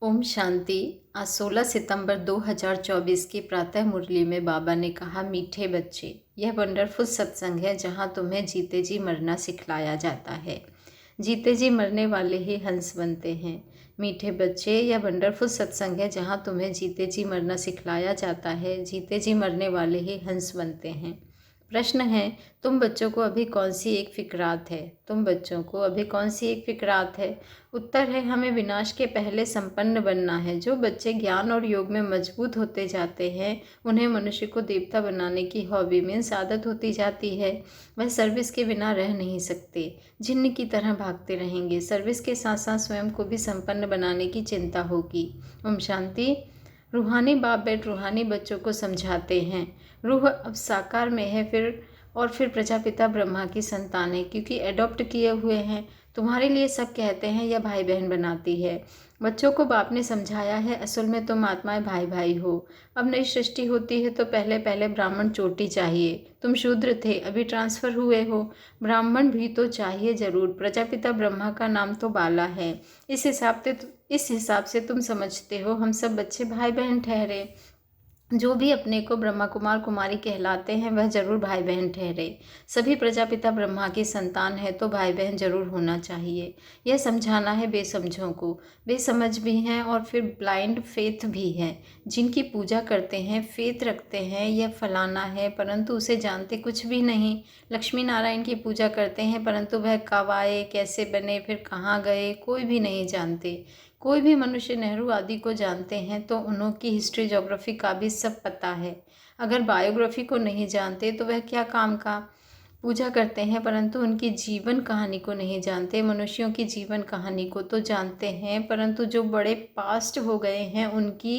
ओम शांति। आज 16 सितंबर 2024 की प्रातः मुरली में बाबा ने कहा, मीठे बच्चे, यह वंडरफुल सत्संग है जहाँ तुम्हें जीते जी मरना सिखलाया जाता है। जीते जी मरने वाले ही हंस बनते हैं। मीठे बच्चे, यह वंडरफुल सत्संग है जहाँ तुम्हें जीते जी मरना सिखलाया जाता है। जीते जी मरने वाले ही हंस बनते हैं। प्रश्न है, तुम बच्चों को अभी कौन सी एक फिक्रात है? तुम बच्चों को अभी कौन सी एक फिक्रात है? उत्तर है, हमें विनाश के पहले संपन्न बनना है। जो बच्चे ज्ञान और योग में मजबूत होते जाते हैं, उन्हें मनुष्य को देवता बनाने की हॉबी मीन्स आदत होती जाती है। वह सर्विस के बिना रह नहीं सकते, जिन्न की तरह भागते रहेंगे। सर्विस के साथ साथ स्वयं को भी संपन्न बनाने की चिंता होगी। ओम शांति। रूहानी बाप बेट रूहानी बच्चों को समझाते हैं, रूह अब साकार में है फिर प्रजापिता ब्रह्मा की संतान है, क्योंकि एडॉप्ट किए हुए हैं। तुम्हारे लिए सब कहते हैं यह भाई बहन बनाती है। बच्चों को बाप ने समझाया है, असल में तुम आत्माएं भाई भाई हो। अब नई सृष्टि होती है तो पहले पहले ब्राह्मण चोटी चाहिए। तुम शूद्र थे, अभी ट्रांसफर हुए हो, ब्राह्मण भी तो चाहिए जरूर। प्रजापिता ब्रह्मा का नाम तो बाला है। इस हिसाब से तुम समझते हो हम सब बच्चे भाई बहन ठहरे। जो भी अपने को ब्रह्मा कुमार कुमारी कहलाते हैं वह जरूर भाई बहन ठहरे। सभी प्रजापिता ब्रह्मा की संतान है तो भाई बहन जरूर होना चाहिए। यह समझाना है बेसमझों को। बेसमझ भी हैं और फिर ब्लाइंड फेथ भी है। जिनकी पूजा करते हैं, फेथ रखते हैं यह फलाना है, परंतु उसे जानते कुछ भी नहीं। लक्ष्मी नारायण की पूजा करते हैं, परंतु वह कब आए, कैसे बने, फिर कहाँ गए, कोई भी नहीं जानते। कोई भी मनुष्य नेहरू आदि को जानते हैं तो उनकी हिस्ट्री ज्योग्राफी का भी सब पता है। अगर बायोग्राफी को नहीं जानते तो वह क्या काम का। पूजा करते हैं परंतु उनकी जीवन कहानी को नहीं जानते। मनुष्यों की जीवन कहानी को तो जानते हैं, परंतु जो बड़े पास्ट हो गए हैं उनकी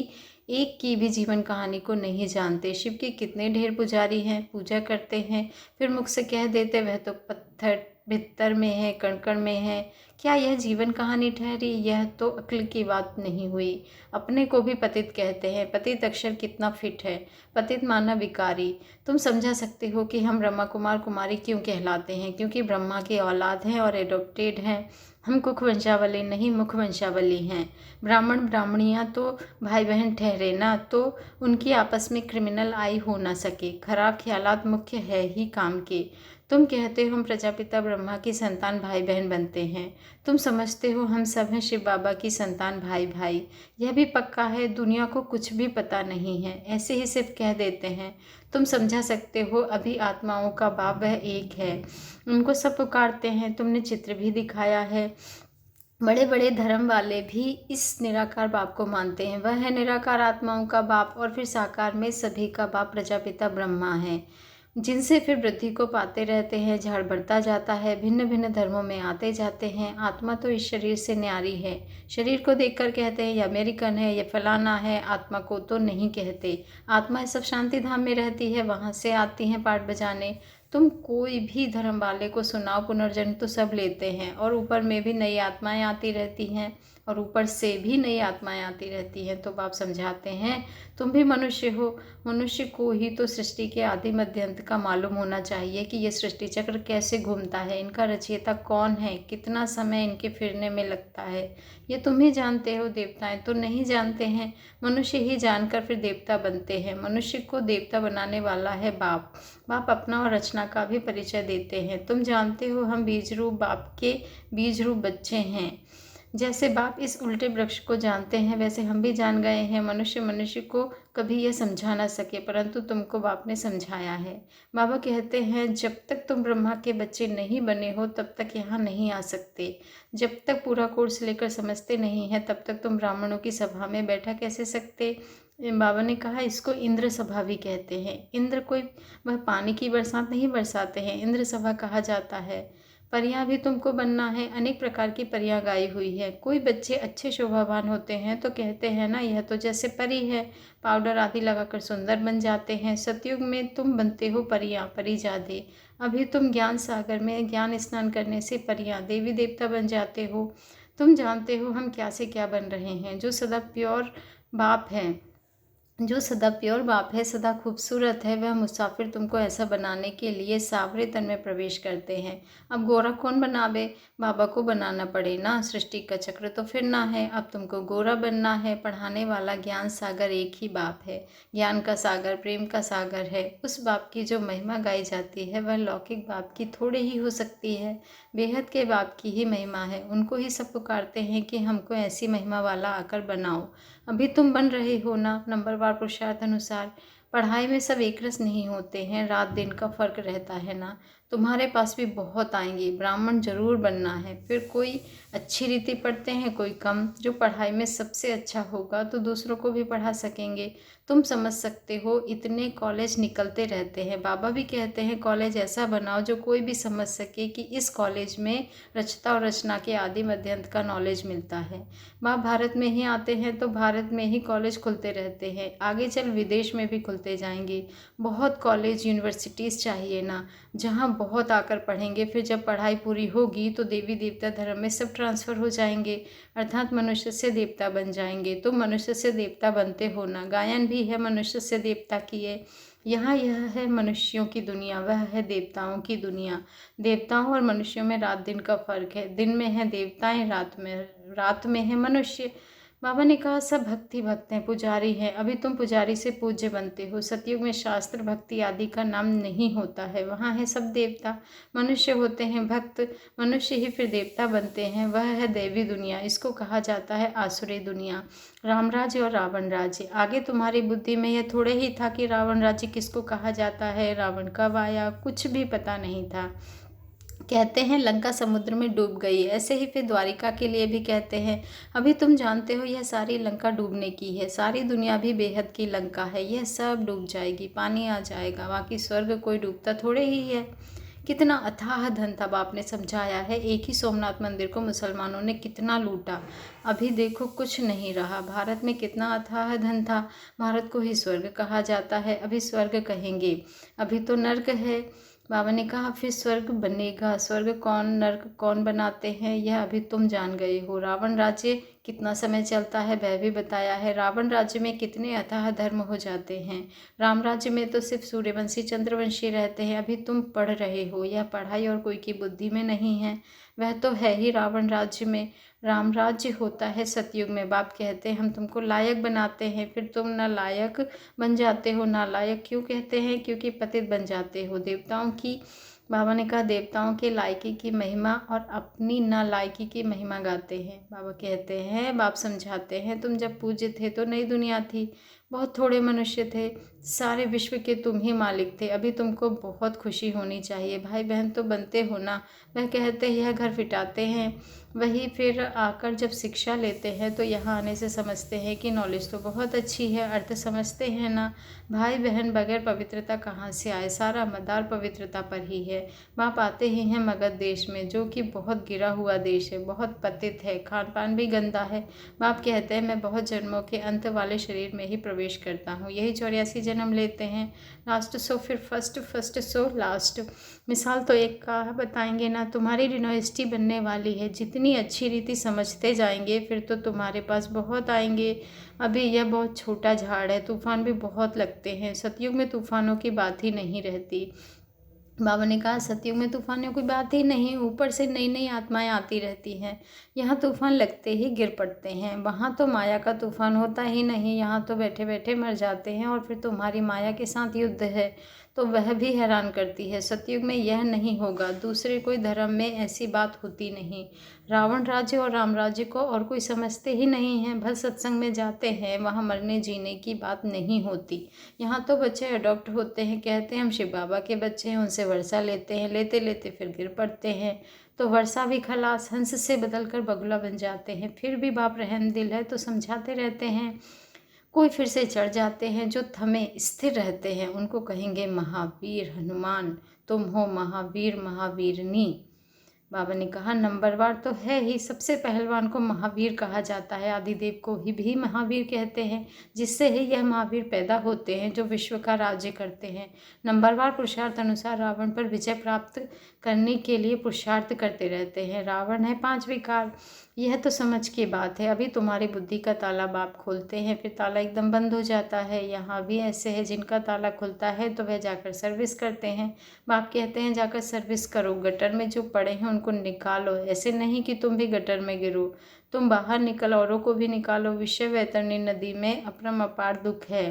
एक की भी जीवन कहानी को नहीं जानते। शिव के कितने ढेर पुजारी हैं, पूजा करते हैं, फिर मुख से कह देते वह तो पत्थर भीतर में है, कण कण में है। क्या यह जीवन कहानी ठहरी? यह तो अक्ल की बात नहीं हुई। अपने को भी पतित कहते हैं। पतित अक्षर कितना फिट है। पतित माना विकारी। तुम समझा सकते हो कि हम ब्रह्मा कुमार कुमारी क्यों कहलाते हैं, क्योंकि ब्रह्मा की औलाद हैं और एडॉप्टेड हैं। हम कुख वंशावली नहीं, मुख वंशावली हैं। ब्राह्मण ब्राह्मणियाँ तो भाई बहन ठहरे ना, तो उनकी आपस में क्रिमिनल आई हो ना सके। खराब ख्यालात मुख्य है ही काम के। तुम कहते हो हम प्रजापिता ब्रह्मा की संतान भाई बहन बनते हैं। तुम समझते हो हम सब हैं शिव बाबा की संतान भाई भाई। यह भी पक्का है, दुनिया को कुछ भी पता नहीं है, ऐसे ही सिर्फ कह देते हैं। तुम समझा सकते हो अभी आत्माओं का बाप वह एक है, उनको सब पुकारते हैं। तुमने चित्र भी दिखाया है। बड़े बड़े धर्म वाले भी इस निराकार बाप को मानते हैं। वह है निराकार आत्माओं का बाप और फिर साकार में सभी का बाप प्रजापिता ब्रह्मा है, जिनसे फिर वृद्धि को पाते रहते हैं। झाड़ बढ़ता जाता है, भिन्न भिन्न धर्मों में आते जाते हैं। आत्मा तो इस शरीर से न्यारी है। शरीर को देखकर कहते हैं ये अमेरिकन है, ये फलाना है। आत्मा को तो नहीं कहते। आत्मा सब शांति धाम में रहती है, वहाँ से आती हैं पाठ बजाने। तुम कोई भी धर्म वाले को सुनाओ, पुनर्जन्म तो सब लेते हैं और ऊपर में भी नई आत्माएं आती रहती हैं और ऊपर से भी नई आत्माएं आती रहती हैं। तो बाप समझाते हैं तुम भी मनुष्य हो। मनुष्य को ही तो सृष्टि के आदि मध्य अंत का मालूम होना चाहिए कि ये सृष्टि चक्र कैसे घूमता है, इनका रचयिता कौन है, कितना समय इनके फिरने में लगता है। ये तुम ही जानते हो, देवताएं तो नहीं जानते हैं। मनुष्य ही जानकर फिर देवता बनते हैं। मनुष्य को देवता बनाने वाला है बाप। बाप अपना और रचना का भी परिचय देते हैं। तुम जानते हो हम बीज रूप बाप के बीज रूप बच्चे हैं। जैसे बाप इस उल्टे वृक्ष को जानते हैं, वैसे हम भी जान गए हैं। मनुष्य को कभी यह समझा ना सके, परंतु तुमको बाप ने समझाया है। बाबा कहते हैं जब तक तुम ब्रह्मा के बच्चे नहीं बने हो तब तक यहाँ नहीं आ सकते। जब तक पूरा कोर्स लेकर समझते नहीं है तब तक तुम ब्राह्मणों की सभा में बैठा कैसे सकते। बाबा ने कहा इसको इंद्र सभा भी कहते हैं। इंद्र कोई वह पानी की बरसात नहीं बरसाते हैं, इंद्र सभा कहा जाता है। परियां भी तुमको बनना है। अनेक प्रकार की परियां गाई हुई है। कोई बच्चे अच्छे शोभावान होते हैं तो कहते हैं ना यह तो जैसे परी है, पाउडर आदि लगाकर सुंदर बन जाते हैं। सतयुग में तुम बनते हो परियां, परिजादे। अभी तुम ज्ञान सागर में ज्ञान स्नान करने से परियां देवी देवता बन जाते हो। तुम जानते हो हम क्या से क्या बन रहे हैं। जो सदा प्योर बाप हैं जो सदा प्योर बाप है, सदा खूबसूरत है, वह मुसाफिर तुमको ऐसा बनाने के लिए सांवरे तन में प्रवेश करते हैं। अब गोरा कौन बनावे? बाबा को बनाना पड़े ना। सृष्टि का चक्र तो फिरना है। अब तुमको गोरा बनना है। पढ़ाने वाला ज्ञान सागर एक ही बाप है। ज्ञान का सागर, प्रेम का सागर है। उस बाप की जो महिमा गाई जाती है वह लौकिक बाप की थोड़ी ही हो सकती है, बेहद के बाप की ही महिमा है। उनको ही सब पुकारते हैं कि हमको ऐसी महिमा वाला आकर बनाओ। अभी तुम बन रहे हो ना, नंबरवार पुरुषार्थ अनुसार। पढ़ाई में सब एक रस नहीं होते हैं, रात दिन का फर्क रहता है ना। तुम्हारे पास भी बहुत आएंगे, ब्राह्मण जरूर बनना है। फिर कोई अच्छी रीति पढ़ते हैं, कोई कम। जो पढ़ाई में सबसे अच्छा होगा तो दूसरों को भी पढ़ा सकेंगे। तुम समझ सकते हो, इतने कॉलेज निकलते रहते हैं। बाबा भी कहते हैं कॉलेज ऐसा बनाओ जो कोई भी समझ सके कि इस कॉलेज में रचता और रचना के आदि मध्यांत का नॉलेज मिलता है। वहाँ भारत में ही आते हैं तो भारत में ही कॉलेज खुलते रहते हैं, आगे चल विदेश में भी खुलते जाएंगे। बहुत कॉलेज यूनिवर्सिटीज़ चाहिए ना, जहाँ बहुत आकर पढ़ेंगे। फिर जब पढ़ाई पूरी होगी तो देवी देवता धर्म में सब ट्रांसफ़र हो जाएंगे, अर्थात मनुष्य से देवता बन जाएंगे। तो मनुष्य से देवता बनते हो ना। गायन भी है मनुष्य से देवता की है। यहाँ यह है मनुष्यों की दुनिया, वह है देवताओं की दुनिया। देवताओं और मनुष्यों में रात दिन का फर्क है। दिन में है देवताएं, रात में है मनुष्य। बाबा ने कहा सब भक्ति भक्त हैं, पुजारी हैं। अभी तुम पुजारी से पूज्य बनते हो। सतयुग में शास्त्र भक्ति आदि का नाम नहीं होता है, वहाँ है सब देवता। मनुष्य होते हैं भक्त, मनुष्य ही फिर देवता बनते हैं। वह है देवी दुनिया, इसको कहा जाता है आसुरी दुनिया। राम राज्य और रावण राज्य। आगे तुम्हारी बुद्धि में यह थोड़े ही था कि रावण राज्य किसको कहा जाता है, रावण कब आया, कुछ भी पता नहीं था। कहते हैं लंका समुद्र में डूब गई, ऐसे ही फिर द्वारिका के लिए भी कहते हैं। अभी तुम जानते हो यह सारी लंका डूबने की है। सारी दुनिया भी बेहद की लंका है, यह सब डूब जाएगी, पानी आ जाएगा। बाकी स्वर्ग कोई डूबता थोड़े ही है। कितना अथाह धन था, बाप ने समझाया है। एक ही सोमनाथ मंदिर को मुसलमानों ने कितना लूटा, अभी देखो कुछ नहीं रहा। भारत में कितना अथाह धन था, भारत को ही स्वर्ग कहा जाता है, अभी स्वर्ग कहेंगे। अभी तो नर्क है। बाबा ने कहा फिर स्वर्ग बनेगा। स्वर्ग कौन, नर्क कौन बनाते हैं, यह अभी तुम जान गए हो। रावण राज्य कितना समय चलता है वह भी बताया है। रावण राज्य में कितने अथाह धर्म हो जाते हैं। राम राज्य में तो सिर्फ सूर्यवंशी चंद्रवंशी रहते हैं। अभी तुम पढ़ रहे हो, यह पढ़ाई और कोई की बुद्धि में नहीं है, वह तो है ही रावण राज्य में। राम राज्य होता है सतयुग में। बाप कहते हैं हम तुमको लायक बनाते हैं, फिर तुम न लायक बन जाते हो। नालायक क्यों कहते हैं? क्योंकि पतित बन जाते हो। देवताओं की, बाबा ने कहा देवताओं के लायकी की महिमा और अपनी नालायकी की महिमा गाते हैं। बाबा कहते हैं, बाप समझाते हैं, तुम जब पूज्य थे तो नई दुनिया थी, बहुत थोड़े मनुष्य थे, सारे विश्व के तुम ही मालिक थे। अभी तुमको बहुत खुशी होनी चाहिए, भाई बहन तो बनते हो ना। वह कहते हैं यह घर फिटाते हैं, वही फिर आकर जब शिक्षा लेते हैं तो यहाँ आने से समझते हैं कि नॉलेज तो बहुत अच्छी है, अर्थ समझते हैं ना। भाई बहन बगैर पवित्रता कहाँ से आए, सारा मदार पवित्रता पर ही है। बाप आते ही हैं मगध देश में, जो कि बहुत गिरा हुआ देश है, बहुत पतित है, खान पान भी गंदा है। बाप कहते हैं मैं बहुत जन्मों के अंत वाले शरीर में ही प्रवेश करता हूँ, यही 84 जन्म लेते हैं। लास्ट सो फिर फर्स्ट, फर्स्ट सो लास्ट। मिसाल तो एक का बताएंगे ना, तुम्हारी यूनिवर्सिटी बनने वाली है, जितनी अच्छी रीति समझते जाएंगे फिर तो तुम्हारे पास बहुत आएंगे। अभी यह बहुत छोटा झाड़ है, तूफान भी बहुत लगते हैं। सतयुग में तूफानों की बात ही नहीं रहती। बाबा ने कहा सतयुग में तूफानों की बात ही नहीं, ऊपर से नई नई आत्माएं आती रहती हैं। यहाँ तूफान लगते ही गिर पड़ते हैं, वहाँ तो माया का तूफान होता ही नहीं, यहाँ तो बैठे बैठे मर जाते हैं और फिर तुम्हारी माया के साथ युद्ध है तो वह भी हैरान करती है। सतयुग में यह नहीं होगा, दूसरे कोई धर्म में ऐसी बात होती नहीं। रावण राज्य और राम राज्य को और कोई समझते ही नहीं है। भल सत्संग में जाते हैं, वहाँ मरने जीने की बात नहीं होती। यहाँ तो बच्चे अडॉप्ट होते हैं, कहते हैं हम शिव बाबा के बच्चे हैं, उनसे वर्षा लेते हैं, लेते लेते फिर गिर पड़ते हैं तो वर्षा भी खलास, हंस से बदलकर बगुला बन जाते हैं। फिर भी बाप रहम दिल है तो समझाते रहते हैं। कोई फिर से चढ़ जाते हैं, जो थमे स्थिर रहते हैं उनको कहेंगे महावीर हनुमान, तुम हो महावीर महावीरनी। बाबा ने कहा नंबरवार तो है ही, सबसे पहलवान को महावीर कहा जाता है, आदिदेव को ही भी महावीर कहते हैं, जिससे ही यह महावीर पैदा होते हैं जो विश्व का राज्य करते हैं। नंबरवार पुरुषार्थ अनुसार रावण पर विजय प्राप्त करने के लिए पुरुषार्थ करते रहते हैं। रावण है 5 विकार, यह तो समझ की बात है, अभी तुम्हारी बुद्धि का ताला बाप खोलते हैं, फिर ताला एकदम बंद हो जाता है। यहाँ भी ऐसे है, जिनका ताला खुलता है तो वह जाकर सर्विस करते हैं। बाप कहते हैं जाकर सर्विस करो, गटर में जो पड़े हैं उनको निकालो। ऐसे नहीं कि तुम भी गटर में गिरो, तुम बाहर निकल, औरों को भी निकालो। विषय वैतरणी नदी में अपरंपार दुख है,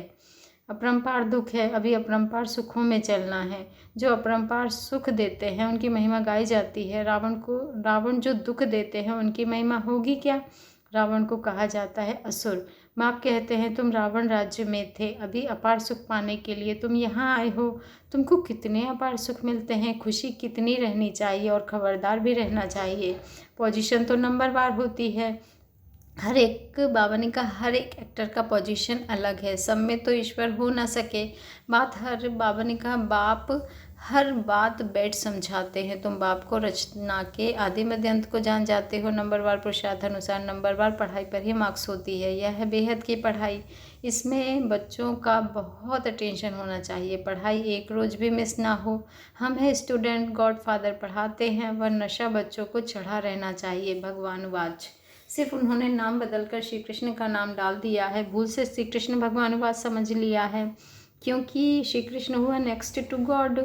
अपरंपार दुख है, अभी अपरंपार सुखों में चलना है। जो अपरंपार सुख देते हैं उनकी महिमा गाई जाती है। रावण जो दुख देते हैं उनकी महिमा होगी क्या? रावण को कहा जाता है असुर। बाप कहते हैं तुम रावण राज्य में थे, अभी अपार सुख पाने के लिए तुम यहाँ आए हो। तुमको कितने अपार सुख मिलते हैं, खुशी कितनी रहनी चाहिए और खबरदार भी रहना चाहिए। पोजीशन तो नंबरवार होती है। हर एक, बाबा ने कहा हर एक एक्टर का पोजीशन अलग है, सब में तो ईश्वर हो ना सके। बाबा ने कहा बाप हर बात बैठ समझाते हैं। तुम बाप को रचना के आदि मध्य अंत को जान जाते हो। नंबरवार पुरुषार्थ अनुसार नंबरवार पढ़ाई पर ही मार्क्स होती है। यह है बेहद की पढ़ाई, इसमें बच्चों का बहुत अटेंशन होना चाहिए। पढ़ाई एक रोज़ भी मिस ना हो। हम है स्टूडेंट, गॉड फादर पढ़ाते हैं, वह नशा बच्चों को चढ़ा रहना चाहिए। भगवानुवाच। सिर्फ उन्होंने नाम बदलकर श्री कृष्ण का नाम डाल दिया है, भूल से श्री कृष्ण भगवानुवाद समझ लिया है, क्योंकि श्री कृष्ण हुआ नेक्स्ट टू गॉड।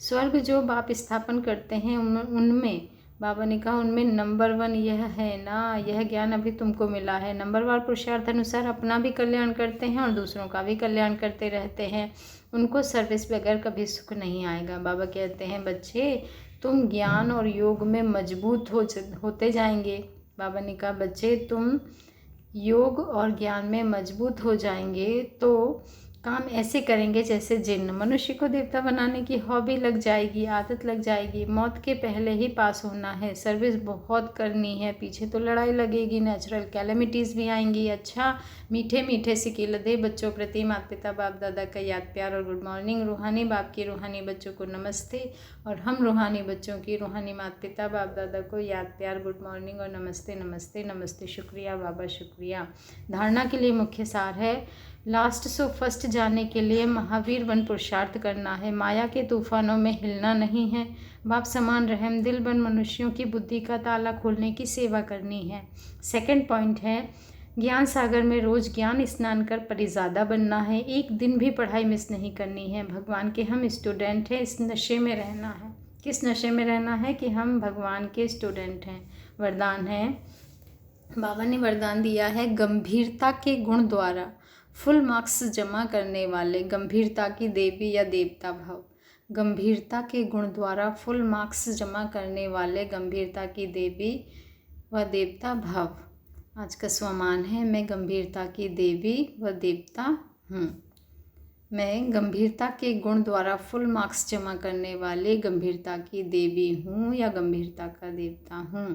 स्वर्ग जो बाप स्थापन करते हैं उनमें बाबा ने कहा उनमें नंबर 1 यह है ना। यह ज्ञान अभी तुमको मिला है। नंबरवार पुरुषार्थ अनुसार अपना भी कल्याण करते हैं और दूसरों का भी कल्याण करते रहते हैं। उनको सर्विस बगैर कभी सुख नहीं आएगा। बाबा कहते हैं बच्चे तुम ज्ञान और योग में मजबूत होते जाएंगे। बाबा ने कहा बच्चे तुम योग और ज्ञान में मजबूत हो जाएंगे तो काम ऐसे करेंगे जैसे जिन्न। मनुष्य को देवता बनाने की हॉबी लग जाएगी, आदत लग जाएगी। मौत के पहले ही पास होना है, सर्विस बहुत करनी है, पीछे तो लड़ाई लगेगी, नेचुरल कैलेमिटीज़ भी आएंगी। अच्छा मीठे मीठे सिकीलदे बच्चों प्रति माता पिता बाप दादा का याद प्यार और गुड मॉर्निंग। रूहानी बाप की रूहानी बच्चों को नमस्ते और हम रूहानी बच्चों की रूहानी माता पिता बाप दादा को याद प्यार गुड मॉर्निंग और नमस्ते नमस्ते नमस्ते। शुक्रिया बाबा शुक्रिया। धारणा के लिए मुख्य सार है, लास्ट से फर्स्ट जाने के लिए महावीर बन पुरुषार्थ करना है। माया के तूफानों में हिलना नहीं है। बाप समान रहम दिल बन मनुष्यों की बुद्धि का ताला खोलने की सेवा करनी है। सेकंड पॉइंट है, ज्ञान सागर में रोज़ ज्ञान स्नान कर परिज़ादा बनना है। एक दिन भी पढ़ाई मिस नहीं करनी है। भगवान के हम स्टूडेंट हैं, इस नशे में रहना है। किस नशे में रहना है कि हम भगवान के स्टूडेंट हैं। वरदान है, बाबा ने वरदान दिया है गंभीरता के गुण द्वारा फुल मार्क्स जमा करने वाले, गंभीरता की देवी या देवता भाव। गंभीरता के गुण द्वारा फुल मार्क्स जमा करने वाले, गंभीरता की देवी व देवता भाव। आज का स्वमान है, मैं गंभीरता की देवी व देवता हूँ। मैं गंभीरता के गुण द्वारा फुल मार्क्स जमा करने वाले गंभीरता की देवी हूँ या गंभीरता का देवता हूँ।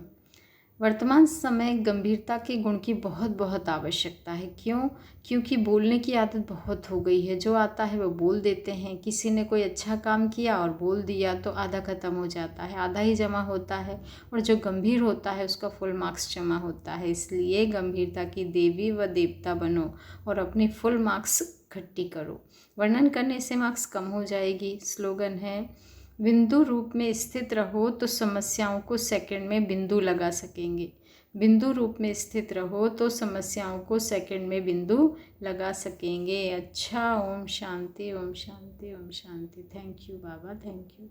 वर्तमान समय गंभीरता के गुण की बहुत बहुत आवश्यकता है। क्यों? क्योंकि बोलने की आदत बहुत हो गई है। जो आता है वो बोल देते हैं। किसी ने कोई अच्छा काम किया और बोल दिया तो आधा ख़त्म हो जाता है, आधा ही जमा होता है, और जो गंभीर होता है उसका फुल मार्क्स जमा होता है। इसलिए गंभीरता की देवी व देवता बनो और अपनी फुल मार्क्स इकट्ठी करो। वर्णन करने से मार्क्स कम हो जाएगी। स्लोगन है, बिंदु रूप में स्थित रहो तो समस्याओं को सेकंड में बिंदु लगा सकेंगे। बिंदु रूप में स्थित रहो तो समस्याओं को सेकंड में बिंदु लगा सकेंगे। अच्छा, ओम शांति ओम शांति ओम शांति। थैंक यू बाबा, थैंक यू।